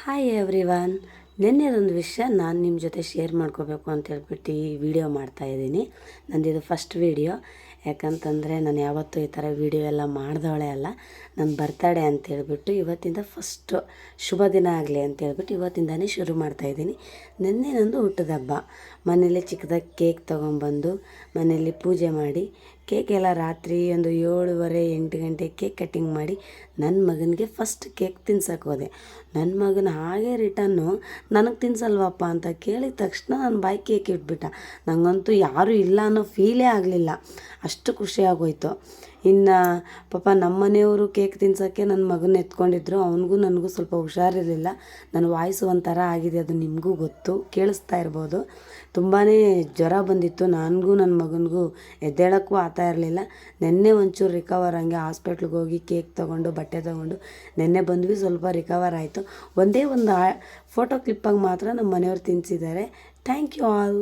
Hi everyone. ನಿನ್ನೆದೊಂದು ವಿಷಯ ನಾನು ನಿಮ್ಮ ಜೊತೆ ಶೇರ್ ಮಾಡ್ಕೋಬೇಕು ಅಂತ ಹೇಳ್ಬಿಟ್ಟು ಈ ವಿಡಿಯೋ ಮಾಡ್ತಾಯಿದ್ದೀನಿ. ನಂದಿದು ಫಸ್ಟ್ ವಿಡಿಯೋ. ಯಾಕಂತಂದರೆ ನಾನು ಯಾವತ್ತೂ ಈ ಥರ ವಿಡಿಯೋ ಎಲ್ಲ ಮಾಡಿದವಳೇ ಅಲ್ಲ. ನನ್ನ ಬರ್ತಡೇ ಅಂತೇಳ್ಬಿಟ್ಟು ಇವತ್ತಿಂದ ಫಸ್ಟು ಶುಭ ದಿನ ಆಗಲಿ ಅಂತೇಳ್ಬಿಟ್ಟು ಇವತ್ತಿಂದನೇ ಶುರು ಮಾಡ್ತಾಯಿದ್ದೀನಿ. ನಿನ್ನೆ ನಂದು ಹುಟ್ಟಿದ ಹಬ್ಬ. ಮನೇಲಿ ಚಿಕ್ಕದಾಗಿ ಕೇಕ್ ತೊಗೊಂಬಂದು ಮನೆಯಲ್ಲಿ ಪೂಜೆ ಮಾಡಿ ಕೇಕೆಲ್ಲ ರಾತ್ರಿ ಒಂದು 7:30-8 ಗಂಟೆಗೆ ಕೇಕ್ ಕಟ್ಟಿಂಗ್ ಮಾಡಿ ನನ್ನ ಮಗನಿಗೆ ಫಸ್ಟ್ ಕೇಕ್ ತಿನ್ಸಕ್ಕೆ ಹೋದೆ. ನನ್ನ ಮಗನ ಹಾಗೆ ರಿಟರ್ನು ನನಗೆ ತಿನ್ಸಲ್ವಪ್ಪ ಅಂತ ಕೇಳಿದ ತಕ್ಷಣ ನನ್ನ ಬಾಯಿ ಕೇಕ್ ಇಟ್ಬಿಟ್ಟ. ನನಗಂತೂ ಯಾರೂ ಇಲ್ಲ ಅನ್ನೋ ಫೀಲೇ ಆಗಲಿಲ್ಲ, ಅಷ್ಟು ಖುಷಿಯಾಗೋಯ್ತು. ಇನ್ನು ಪಾಪ ನಮ್ಮ ಮನೆಯವರು ಕೇಕ್ ತಿನ್ಸೋಕ್ಕೆ ನನ್ನ ಮಗನ ಎತ್ಕೊಂಡಿದ್ರು. ಅವನಿಗೂ ನನಗೂ ಸ್ವಲ್ಪ ಹುಷಾರಿರಲಿಲ್ಲ. ನನ್ನ ವಾಯ್ಸು ಒಂಥರ ಆಗಿದೆ, ಅದು ನಿಮಗೂ ಗೊತ್ತು, ಕೇಳಿಸ್ತಾ ಇರ್ಬೋದು. ತುಂಬಾ ಜ್ವರ ಬಂದಿತ್ತು ನನಗೂ ನನ್ನ ಮಗನಿಗೂ. ಎದ್ದೇಳೋಕ್ಕೂ ಆಗ್ತಾ ಇರಲಿಲ್ಲ. ನೆನ್ನೆ ಒಂಚೂರು ರಿಕವರ್, ಹಂಗೆ ಹಾಸ್ಪಿಟ್ಲಿಗೆ ಹೋಗಿ ಕೇಕ್ ತೊಗೊಂಡು ಬಟ್ಟೆ ತೊಗೊಂಡು ನೆನ್ನೆ ಬಂದ್ವಿ, ಸ್ವಲ್ಪ ರಿಕವರ್ ಆಯಿತು. ಒಂದೇ ಒಂದು ಫೋಟೋ ಕ್ಲಿಪ್ಪಾಗಿ ಮಾತ್ರ ನಮ್ಮ ಮನೆಯವ್ರು ತಿನ್ನಿಸಿದ್ದಾರೆ. Thank you all.